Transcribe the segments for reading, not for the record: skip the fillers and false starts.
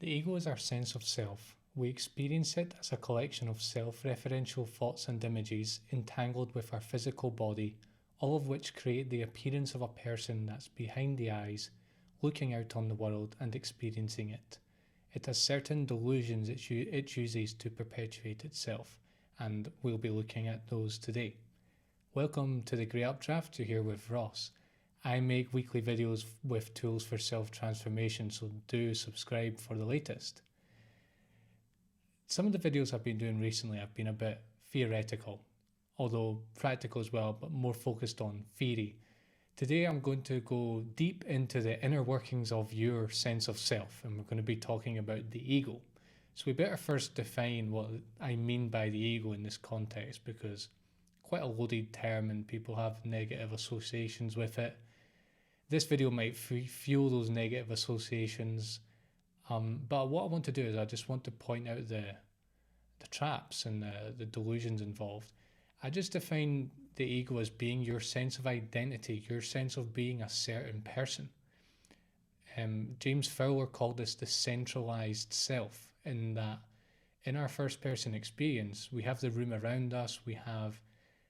The ego is our sense of self. We experience it as a collection of self-referential thoughts and images entangled with our physical body, all of which create the appearance of a person that's behind the eyes, looking out on the world and experiencing it. It has certain delusions it uses to perpetuate itself, and we'll be looking at those today. Welcome to the Grey Updraft. You're here with Ross. I make weekly videos with tools for self-transformation, so do subscribe for the latest. Some of the videos I've been doing recently have been a bit theoretical, although practical as well, but more focused on theory. Today I'm going to go deep into the inner workings of your sense of self, and we're going to be talking about the ego. So we better first define what I mean by the ego in this context, because quite a loaded term and people have negative associations with it. This video might fuel those negative associations, but what I want to do is I just want to point out the traps and the delusions involved. I just define the ego as being your sense of identity, your sense of being a certain person. James Fowler called this the centralized self, in that in our first person experience, we have the room around us, we have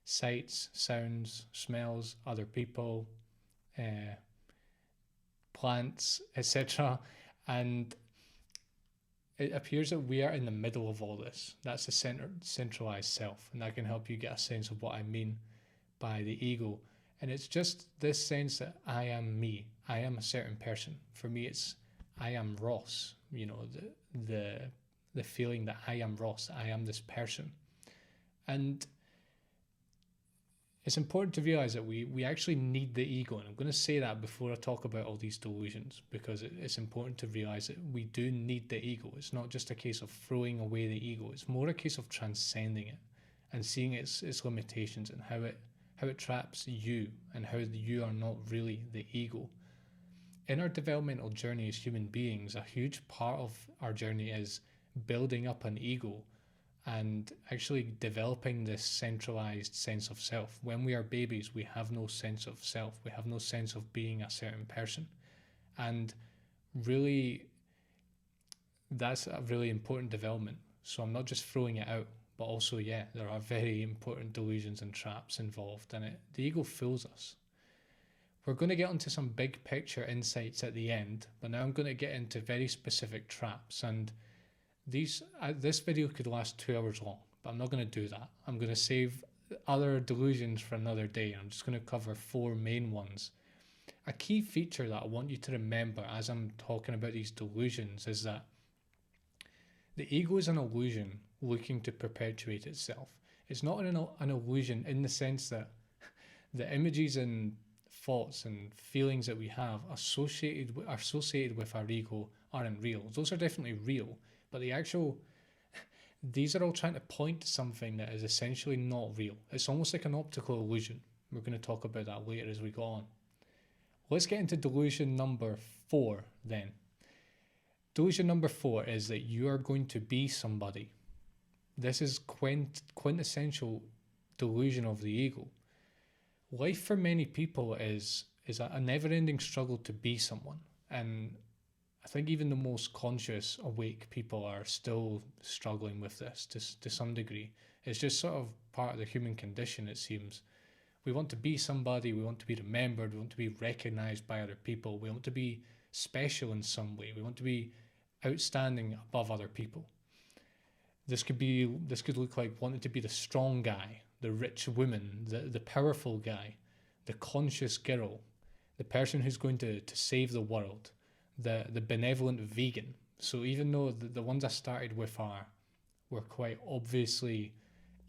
sights, sounds, smells, other people, plants, etc. And it appears that we are in the middle of all this. That's the centralized self, and that can help you get a sense of what I mean by the ego. And it's just this sense that I am me. I am a certain person. For me, it's I am Ross. You know, the feeling that I am Ross. I am this person. And it's important to realize that we actually need the ego. And I'm going to say that before I talk about all these delusions, because it's important to realize that we do need the ego. It's not just a case of throwing away the ego. It's more a case of transcending it and seeing its limitations and how it traps you, and how you are not really the ego. In our developmental journey as human beings, a huge part of our journey is building up an ego and actually developing this centralized sense of self. When we are babies, we have no sense of self. We have no sense of being a certain person. And really, that's a really important development. So I'm not just throwing it out, but also, yeah, there are very important delusions and traps involved in it. The ego fools us. We're going to get onto some big picture insights at the end, but now I'm going to get into very specific traps. And this video could last 2 hours long, but I'm not going to do that. I'm going to save other delusions for another day. I'm just going to cover 4 main ones. A key feature that I want you to remember as I'm talking about these delusions is that the ego is an illusion looking to perpetuate itself. It's not an illusion in the sense that the images and thoughts and feelings that we have associated with our ego aren't real. Those are definitely real, but these are all trying to point to something that is essentially not real. It's almost like an optical illusion. We're going to talk about that later as we go on. Let's get into delusion number 4 then. Delusion number 4 is that you are going to be somebody. This is quintessential delusion of the ego. Life for many people is a never-ending struggle to be someone, and I think even the most conscious, awake people are still struggling with this to some degree. It's just sort of part of the human condition, it seems. We want to be somebody, we want to be remembered, we want to be recognized by other people, we want to be special in some way, we want to be outstanding above other people. This could look like wanting to be the strong guy, the rich woman, the powerful guy, the conscious girl, the person who's going to save the world, the benevolent vegan. So even though the ones I started with were quite obviously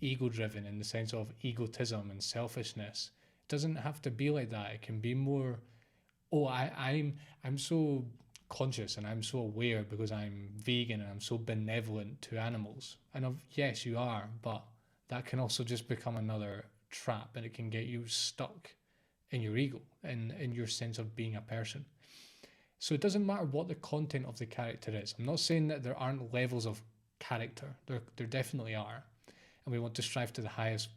ego-driven in the sense of egotism and selfishness, it doesn't have to be like that. It can be more, I'm so conscious and I'm so aware because I'm vegan and I'm so benevolent to animals. And yes, you are, but that can also just become another trap, and it can get you stuck in your ego and in your sense of being a person. So it doesn't matter what the content of the character is. I'm not saying that there aren't levels of character. There definitely are. And we want to strive to the highest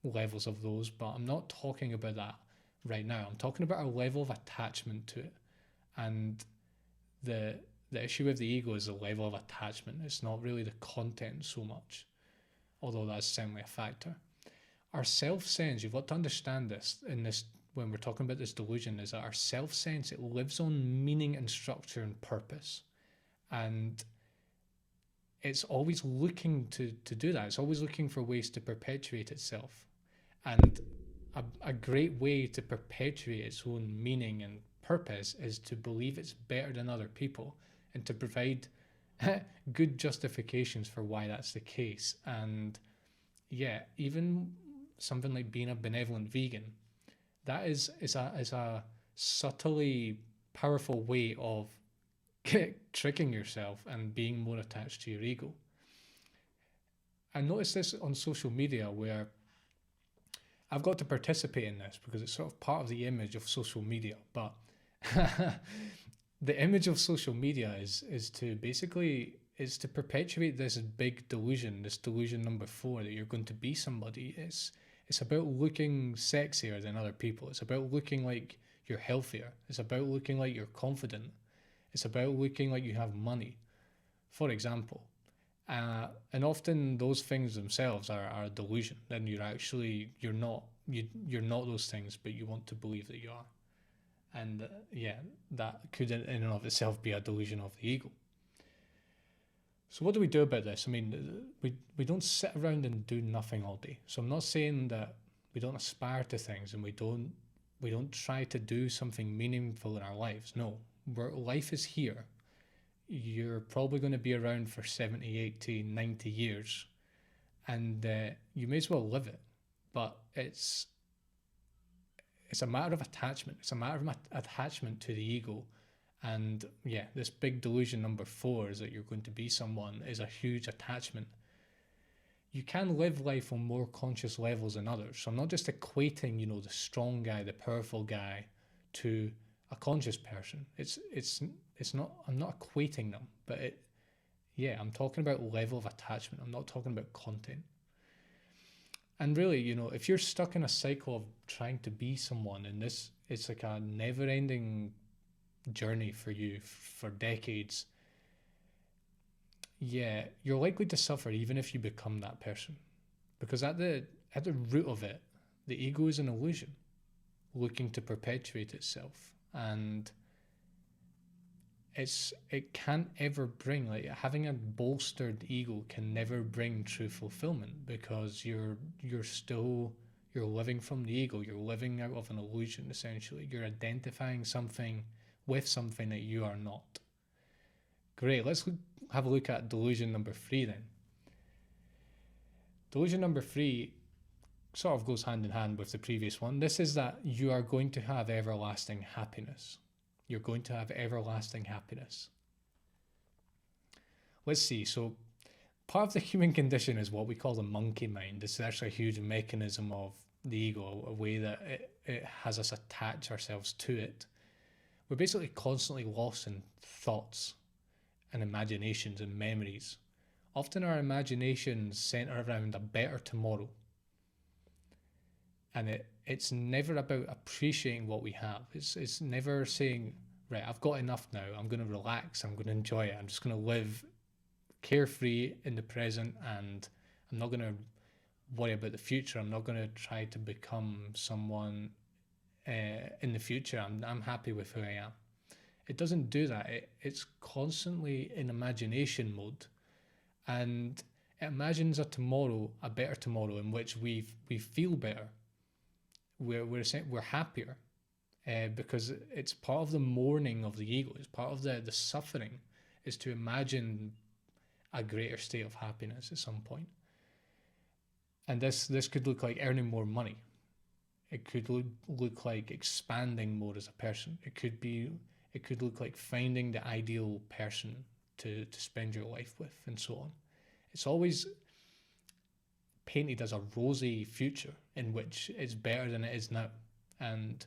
levels of those, but I'm not talking about that right now. I'm talking about a level of attachment to it and the The issue with the ego is the level of attachment. It's not really the content so much, although that's certainly a factor. Our self-sense, you've got to understand this in this when we're talking about this delusion, is that our self-sense, it lives on meaning and structure and purpose. And it's always looking to do that. It's always looking for ways to perpetuate itself. And a great way to perpetuate its own meaning and purpose is to believe it's better than other people and to provide good justifications for why that's the case. And yeah, even something like being a benevolent vegan, that is a subtly powerful way of tricking yourself and being more attached to your ego. I noticed this on social media where I've got to participate in this because it's sort of part of the image of social media. But the image of social media is to basically is to perpetuate this big delusion, this delusion number 4, that you're going to be somebody. It's about looking sexier than other people. It's about looking like you're healthier. It's about looking like you're confident. It's about looking like you have money, for example. And often those things themselves are a delusion. Then you're not those things, but you want to believe that you are. And yeah, that could in and of itself be a delusion of the ego. So what do we do about this? I mean, we don't sit around and do nothing all day. So I'm not saying that we don't aspire to things and we don't try to do something meaningful in our lives. No, life is here. You're probably going to be around for 70, 80, 90 years, and you may as well live it. But it's a matter of attachment. It's a matter of attachment to the ego. And yeah, this big delusion number 4 is that you're going to be someone is a huge attachment. You can live life on more conscious levels than others. So I'm not just equating, the strong guy, the powerful guy to a conscious person. It's not, I'm not equating them, but I'm talking about level of attachment. I'm not talking about content. And really, if you're stuck in a cycle of trying to be someone, and it's like a never-ending journey for you for decades, you're likely to suffer even if you become that person. Because at the root of it, the ego is an illusion looking to perpetuate itself. And it can't ever bring, like, having a bolstered ego can never bring true fulfillment, because you're living from the ego. You're living out of an illusion, essentially. You're identifying something with something that you are not. Great, let's have a look at delusion number 3 then. Delusion number 3 sort of goes hand in hand with the previous one. This is that you are going to have everlasting happiness. You're going to have everlasting happiness. Let's see. So part of the human condition is what we call the monkey mind. This is actually a huge mechanism of the ego, a way that it has us attach ourselves to it. We're basically constantly lost in thoughts and imaginations and memories. Often our imaginations center around a better tomorrow. And it's never about appreciating what we have. It's never saying, right, I've got enough now. I'm going to relax. I'm going to enjoy it. I'm just going to live carefree in the present, and I'm not going to worry about the future. I'm not going to try to become someone in the future. I'm happy with who I am. It doesn't do that. It's constantly in imagination mode, and it imagines a tomorrow, a better tomorrow, in which we feel better. We're happier, because it's part of the mourning of the ego. It's part of the suffering, is to imagine a greater state of happiness at some point. And this could look like earning more money. It could look like expanding more as a person. It could look like finding the ideal person to spend your life with, and so on. It's always painted as a rosy future in which it's better than it is now. And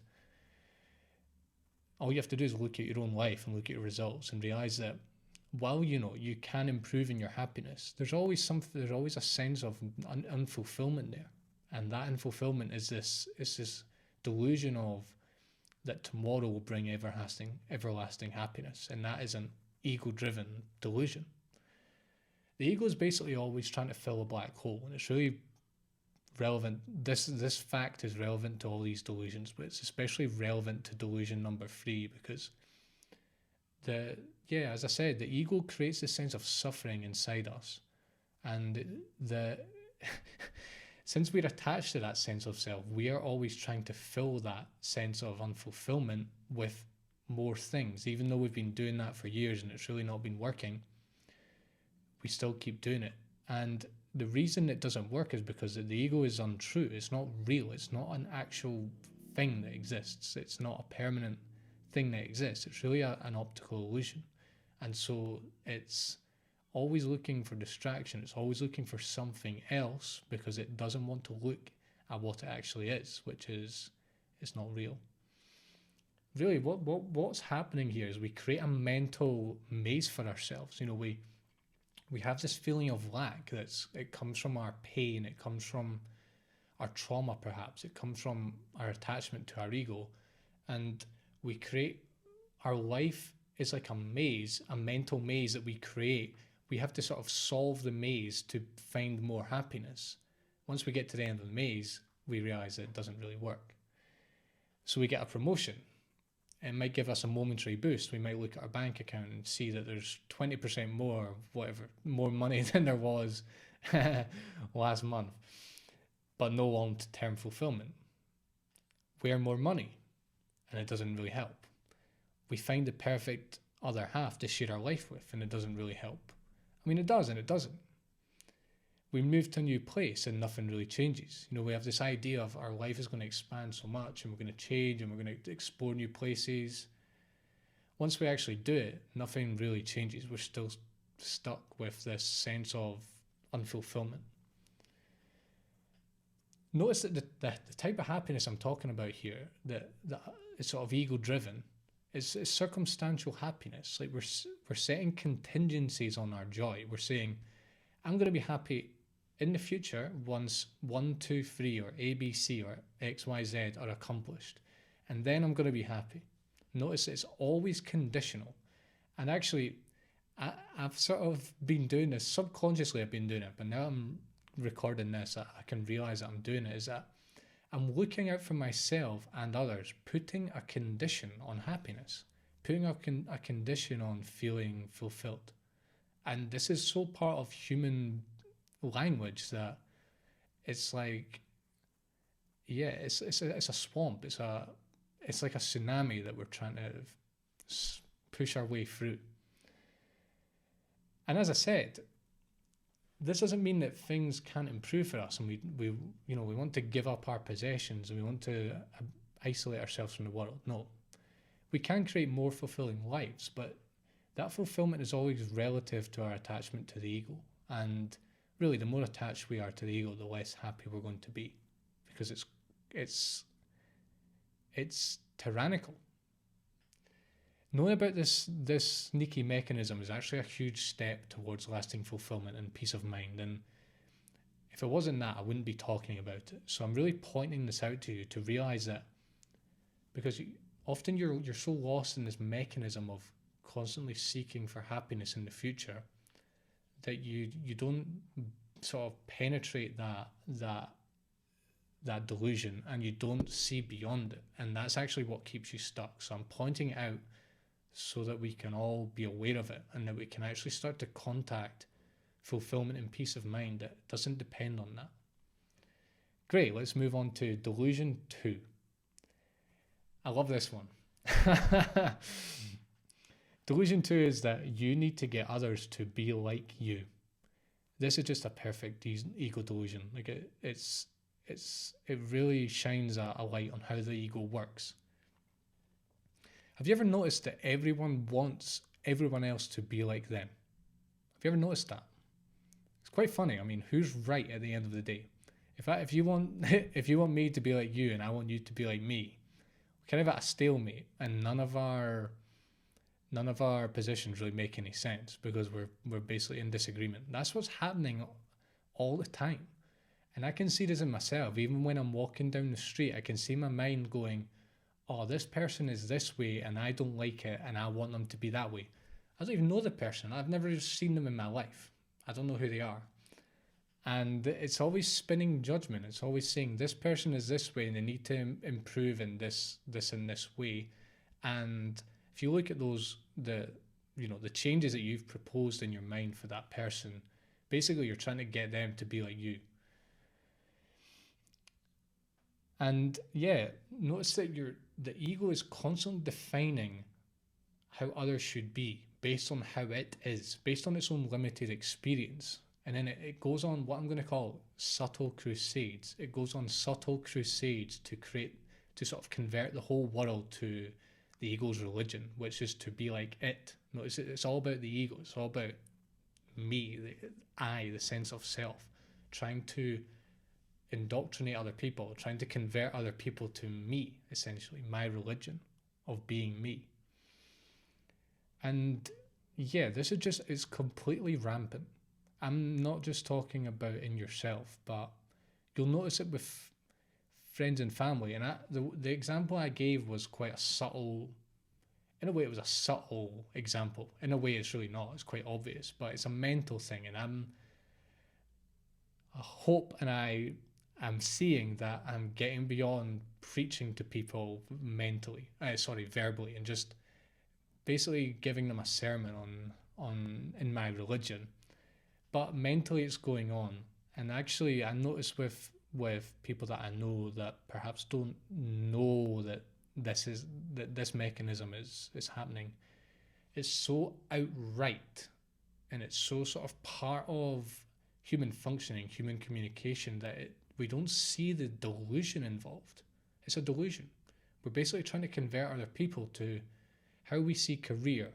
all you have to do is look at your own life and look at your results and realize that while you can improve in your happiness, there's always a sense of unfulfillment there. And that unfulfillment is this delusion of that tomorrow will bring everlasting happiness. And that is an ego-driven delusion. The ego is basically always trying to fill a black hole, and it's really relevant. This fact is relevant to all these delusions, but it's especially relevant to delusion number 3 because as I said, the ego creates this sense of suffering inside us, and since we're attached to that sense of self, we are always trying to fill that sense of unfulfillment with more things. Even though we've been doing that for years and it's really not been working, we still keep doing it. And the reason it doesn't work is because the ego is untrue. It's not real. It's not an actual thing that exists. It's not a permanent thing that exists. It's really an optical illusion. And so it's always looking for distraction. It's always looking for something else because it doesn't want to look at what it actually is, which is it's not real. Really, what's happening here is we create a mental maze for ourselves. We have this feeling of lack it comes from our pain, it comes from our trauma perhaps, it comes from our attachment to our ego, and we create our life is like a maze, a mental maze that we create. We have to sort of solve the maze to find more happiness. Once we get to the end of the maze, we realize that it doesn't really work. So we get a promotion. It might give us a momentary boost. We might look at our bank account and see that there's 20% more, more money than there was last month, but no long-term fulfillment. We earn more money, and it doesn't really help. We find the perfect other half to share our life with, and it doesn't really help. I mean, it does and it doesn't. We move to a new place and nothing really changes. We have this idea of our life is going to expand so much and we're going to change and we're going to explore new places. Once we actually do it, nothing really changes. We're still stuck with this sense of unfulfillment. Notice that the type of happiness I'm talking about here, that is sort of ego-driven, is circumstantial happiness. Like we're setting contingencies on our joy. We're saying, I'm going to be happy in the future once 1, 2, 3 or A, B, C or X, Y, Z are accomplished. And then I'm going to be happy. Notice it's always conditional. And actually, I've sort of been doing this, subconsciously I've been doing it, but now I'm recording this, I can realize that I'm doing it, is that I'm looking out for myself and others, putting a condition on happiness, putting a condition on feeling fulfilled. And this is so part of human language that it's like, it's a swamp. It's like a tsunami that we're trying to push our way through. And as I said, this doesn't mean that things can't improve for us, and we want to give up our possessions and we want to isolate ourselves from the world. No, we can create more fulfilling lives, but that fulfillment is always relative to our attachment to the ego. And really, the more attached we are to the ego, the less happy we're going to be, because it's tyrannical. Knowing about this sneaky mechanism is actually a huge step towards lasting fulfillment and peace of mind. And if it wasn't that, I wouldn't be talking about it. So I'm really pointing this out to you to realize that, because often you're so lost in this mechanism of constantly seeking for happiness in the future that you don't sort of penetrate that delusion, and you don't see beyond it. And that's actually what keeps you stuck. So I'm pointing it out so that we can all be aware of it, and that we can actually start to contact fulfillment and peace of mind that doesn't depend on that. Great, let's move on to delusion 2. I love this one. Delusion 2 is that you need to get others to be like you. This is just a perfect ego delusion. Like it really shines a light on how the ego works. Have you ever noticed that everyone wants everyone else to be like them? Have you ever noticed that? It's quite funny. I mean, who's right at the end of the day? If you want me to be like you and I want you to be like me, we're kind of at a stalemate, and none of our positions really make any sense, because we're basically in disagreement. That's what's happening all the time. And I can see this in myself. Even when I'm walking down the street, I can see my mind going, oh, this person is this way and I don't like it and I want them to be that way. I don't even know the person. I've never seen them in my life. I don't know who they are. And it's always spinning judgment. It's always saying this person is this way and they need to improve in this and this way. And if you look at the changes that you've proposed in your mind for that person, basically you're trying to get them to be like you. And yeah, notice that the ego is constantly defining how others should be based on how it is, based on its own limited experience. And then it goes on what I'm going to call subtle crusades. It goes on subtle crusades to sort of convert the whole world to the ego's religion, which is to be like it. Notice it's all about the ego. It's all about me, the sense of self, trying to indoctrinate other people, trying to convert other people to me, essentially, my religion of being me. And yeah, it's completely rampant. I'm not just talking about in yourself, but you'll notice it with friends and family. And the example I gave was quite a subtle, in a way it was a subtle example. In a way it's really not, it's quite obvious, but it's a mental thing. And I hope and I'm seeing that I'm getting beyond preaching to people verbally, and just basically giving them a sermon on in my religion. But mentally it's going on. And actually I notice with people that I know that perhaps don't know that this mechanism is happening, it's so outright and it's so sort of part of human functioning, human communication, that we don't see the delusion involved. It's a delusion. We're basically trying to convert other people to how we see career,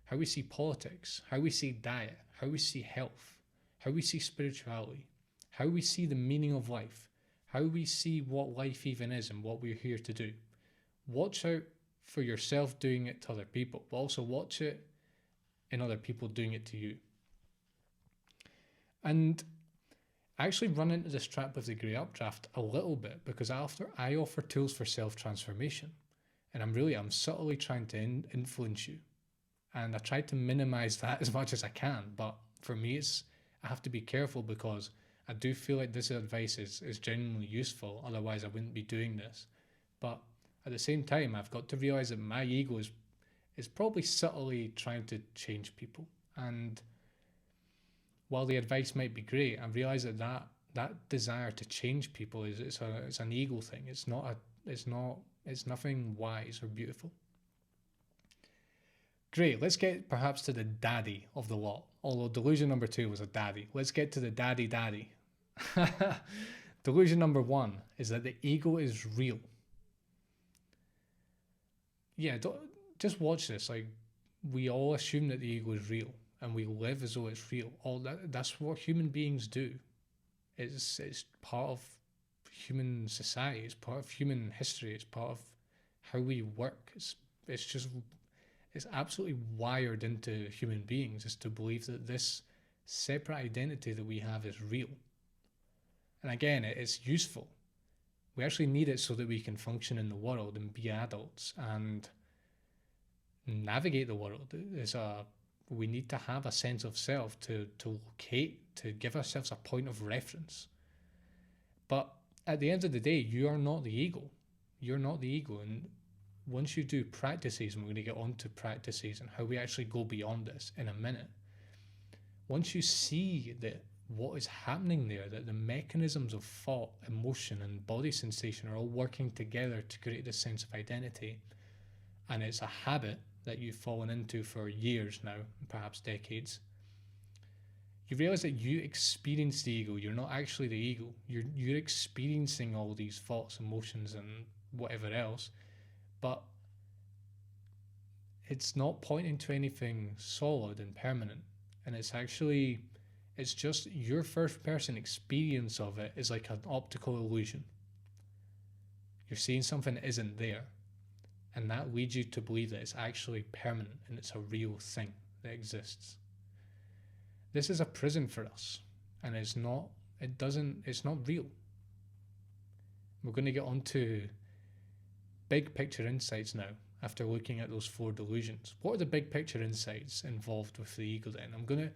how we see politics, how we see diet, how we see health, how we see spirituality, how we see the meaning of life, how we see what life even is and what we're here to do. Watch out for yourself doing it to other people, but also watch it in other people doing it to you. And I actually run into this trap with the grey updraft a little bit, because I offer tools for self-transformation, and I'm subtly trying to influence you. And I try to minimize that as much as I can, but for me I have to be careful, because I do feel like this advice is genuinely useful, otherwise I wouldn't be doing this. But at the same time, I've got to realize that my ego is probably subtly trying to change people. And while the advice might be great, I realize that desire to change people it's an ego thing. It's nothing wise or beautiful. Great, let's get perhaps to the daddy of the lot. Although delusion number 2 was a daddy. Let's get to the daddy. Delusion number 1 is that the ego is real. Yeah, just watch this. Like, we all assume that the ego is real, and we live as though it's real. That's what human beings do. It's part of human society. It's part of human history. It's part of how we work. It's absolutely wired into human beings, is to believe that this separate identity that we have is real. And again, it's useful. We actually need it so that we can function in the world and be adults and navigate the world. We need to have a sense of self to locate, to give ourselves a point of reference. But at the end of the day, you are not the ego. You're not the ego. And once you do practices, and we're going to get on to practices and how we actually go beyond this in a minute, once you see that what is happening there, that the mechanisms of thought, emotion, and body sensation are all working together to create this sense of identity, and it's a habit that you've fallen into for years now, perhaps decades, you realize that you experience the ego. You're not actually the ego. You're experiencing all these thoughts, emotions, and whatever else, but it's not pointing to anything solid and permanent. And it's just your first person experience of it is like an optical illusion. You're seeing something that isn't there, and that leads you to believe that it's actually permanent and it's a real thing that exists. This is a prison for us, and it's not real. We're going to get on to big picture insights now, after looking at those 4 delusions? What are the big picture insights involved with the ego then? I'm going to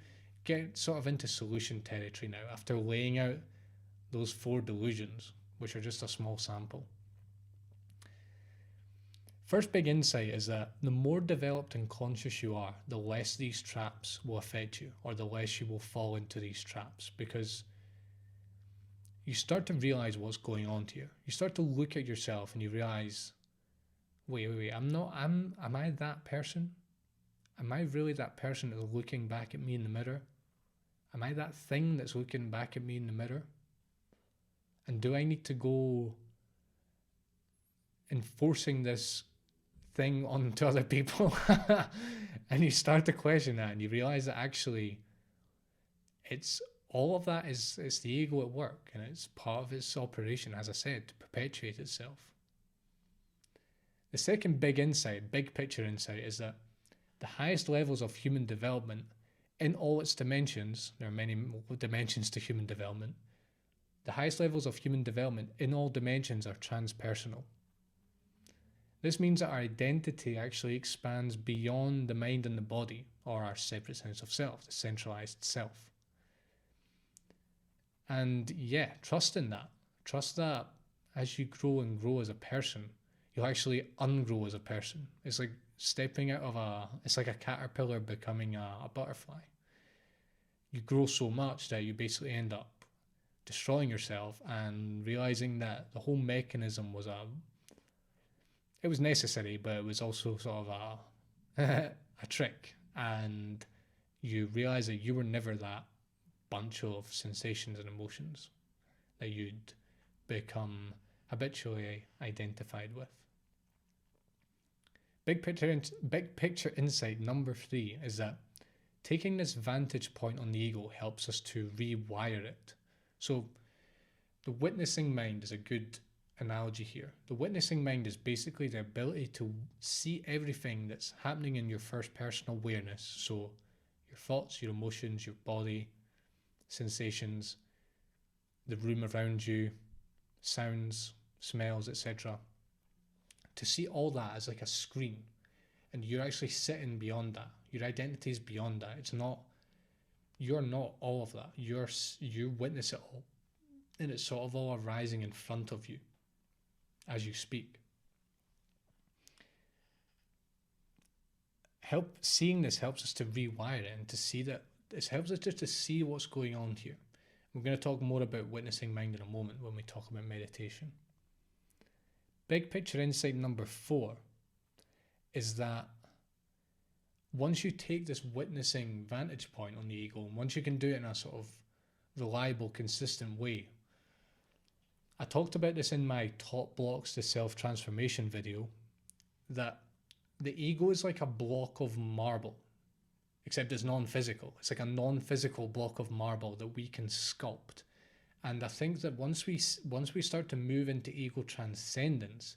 get sort of into solution territory now after laying out those 4 delusions, which are just a small sample. First big insight is that the more developed and conscious you are, the less these traps will affect you, or the less you will fall into these traps, because you start to realize what's going on here. You start to look at yourself and you realize, wait, am I that person? Am I really that person that's looking back at me in the mirror? Am I that thing that's looking back at me in the mirror? And do I need to go enforcing this thing onto other people? And you start to question that, and you realize that actually it's all of that is it's the ego at work, and it's part of its operation, as I said, to perpetuate itself. The second big insight, big picture insight, is that the highest levels of human development in all its dimensions, there are many dimensions to human development, the highest levels of human development in all dimensions are transpersonal. This means that our identity actually expands beyond the mind and the body, or our separate sense of self, the centralized self. And yeah, trust in that. Trust that as you grow and grow as a person, you'll actually ungrow as a person. It's like stepping out of it's like a caterpillar becoming a butterfly. You grow so much that you basically end up destroying yourself and realizing that the whole mechanism was it was necessary, but it was also sort of a trick. And you realize that you were never that bunch of sensations and emotions that you'd become habitually identified with. Big picture insight number 3 is that taking this vantage point on the ego helps us to rewire it. So the witnessing mind is a good analogy here. The witnessing mind is basically the ability to see everything that's happening in your first person awareness. So your thoughts, your emotions, your body, sensations, the room around you, sounds, smells, etc. To see all that as like a screen, and you're actually sitting beyond that. Your identity is beyond that. You're not all of that. You witness it all, and it's sort of all arising in front of you as you speak. Seeing this helps us to rewire it, and to see that it helps us just to see what's going on here. We're going to talk more about witnessing mind in a moment when we talk about meditation. Big picture insight number 4 is that once you take this witnessing vantage point on the ego, and once you can do it in a sort of reliable, consistent way, I talked about this in my top blocks to self-transformation video, that the ego is like a block of marble, except it's non-physical. It's like a non-physical block of marble that we can sculpt. And I think that once we start to move into ego transcendence,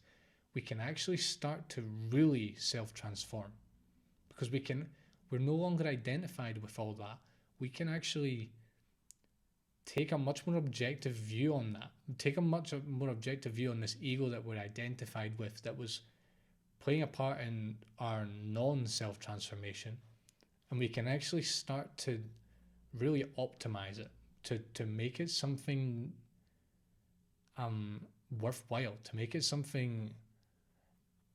we can actually start to really self-transform, because we're no longer identified with all that. We can actually take a much more objective view on that. Take a much more objective view on this ego that we're identified with, that was playing a part in our non-self transformation. And we can actually start to really optimize it, to make it something worthwhile, to make it something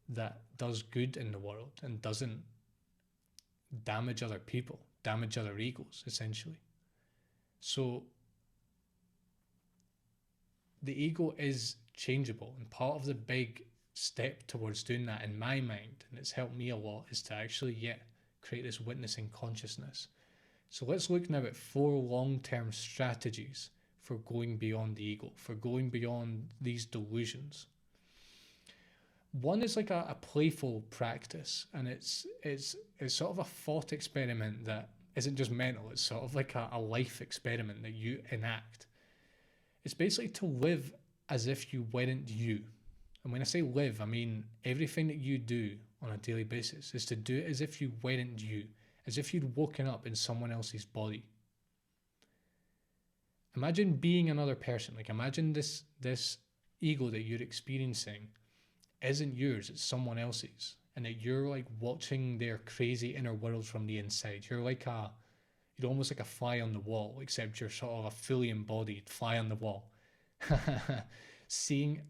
that does good in the world and doesn't damage other people, damage other egos, essentially. So the ego is changeable, and part of the big step towards doing that in my mind, and it's helped me a lot, is to actually create this witnessing consciousness. So let's look now at 4 long-term strategies for going beyond the ego, for going beyond these delusions. One is like a playful practice, and it's sort of a thought experiment that isn't just mental, it's sort of like a life experiment that you enact. It's basically to live as if you weren't you. And when I say live, I mean everything that you do on a daily basis is to do it as if you weren't you, as if you'd woken up in someone else's body. Imagine being another person. Like, imagine this ego that you're experiencing isn't yours, it's someone else's. and that you're like watching their crazy inner world from the inside. You're almost like a fly on the wall, except you're sort of a fully embodied fly on the wall, seeing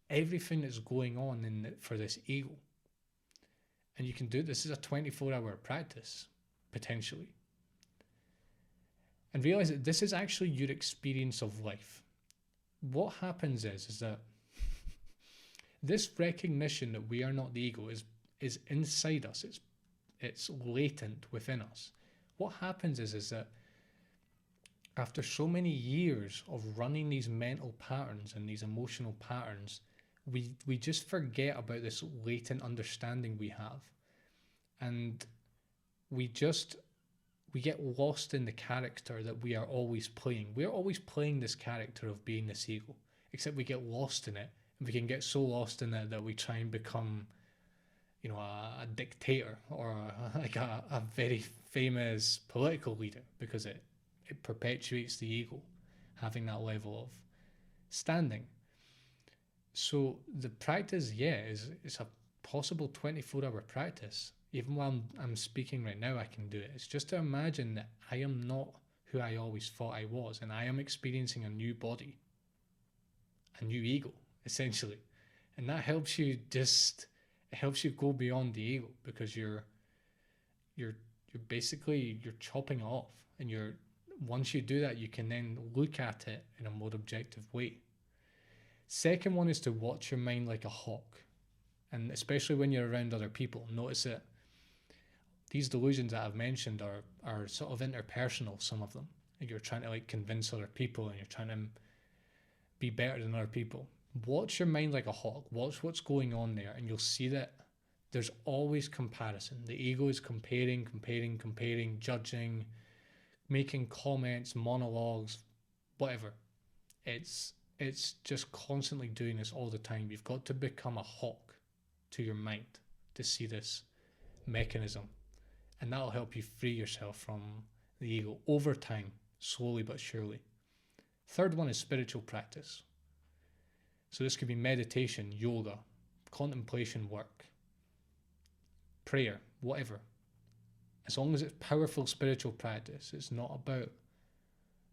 everything that's going on for this ego. And you can do this as a 24-hour practice, potentially. And realize that this is actually your experience of life. What happens is that this recognition that we are not the ego is inside us. It's latent within us. What happens is that after so many years of running these mental patterns and these emotional patterns, we just forget about this latent understanding we have. And we get lost in the character that we are always playing. We're always playing this character of being this ego, except we get lost in it. And we can get so lost in it that we try and become, a dictator or like a very famous political leader, because it perpetuates the ego, having that level of standing. So the practice, it's a possible 24-hour practice. Even while I'm speaking right now, I can do it. It's just to imagine that I am not who I always thought I was, and I am experiencing a new body, a new ego, essentially. And that helps you go beyond the ego, because you're chopping it off, and once you do that, you can then look at it in a more objective way. Second one is to watch your mind like a hawk. And especially when you're around other people, notice that these delusions that I've mentioned are sort of interpersonal, some of them. And you're trying to like convince other people, and you're trying to be better than other people. Watch your mind like a hawk. Watch what's going on there, and you'll see that there's always comparison. The ego is comparing, judging, making comments, monologues, whatever. It's just constantly doing this all the time. You've got to become a hawk to your mind to see this mechanism, and that'll help you free yourself from the ego over time, slowly but surely. Third one is spiritual practice. So this could be meditation, yoga, contemplation work, prayer, whatever. As long as it's powerful spiritual practice, it's not about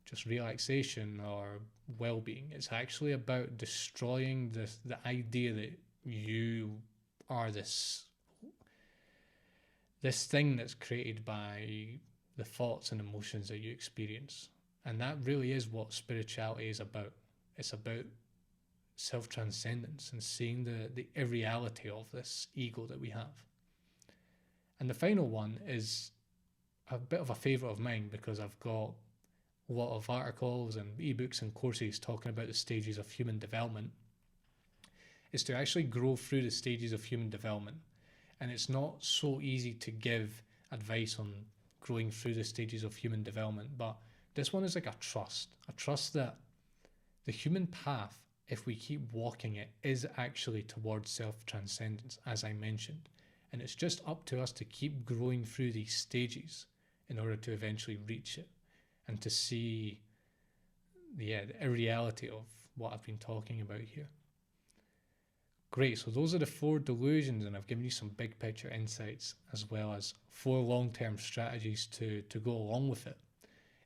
just relaxation or well-being. It's actually about destroying the idea that you are this thing that's created by the thoughts and emotions that you experience. And that really is what spirituality is about. It's about self-transcendence and seeing the irreality of this ego that we have. And the final one is a bit of a favourite of mine, because I've got a lot of articles and ebooks and courses talking about the stages of human development, is to actually grow through the stages of human development. And it's not so easy to give advice on growing through the stages of human development, but this one is like a trust that the human path, if we keep walking it, is actually towards self-transcendence, as I mentioned. And it's just up to us to keep growing through these stages in order to eventually reach it, and to see the irreality of what I've been talking about here. Great, so those are the 4 delusions, and I've given you some big picture insights, as well as 4 long-term strategies to go along with it.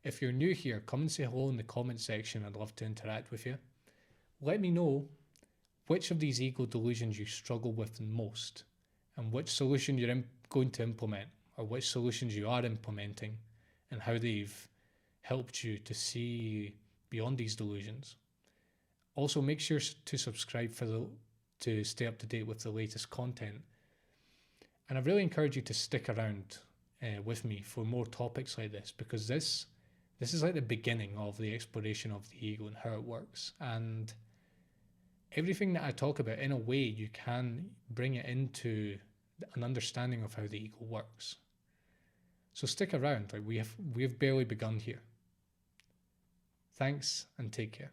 If you're new here, come and say hello in the comment section. I'd love to interact with you. Let me know which of these ego delusions you struggle with the most, and which solution you're going to implement, or which solutions you are implementing, and how they've helped you to see beyond these delusions. Also, make sure to subscribe to stay up to date with the latest content. And I really encourage you to stick around with me for more topics like this, because this is like the beginning of the exploration of the ego and how it works. And everything that I talk about, in a way, you can bring it into an understanding of how the ego works. So stick around. Like we have barely begun here. Thanks, and take care.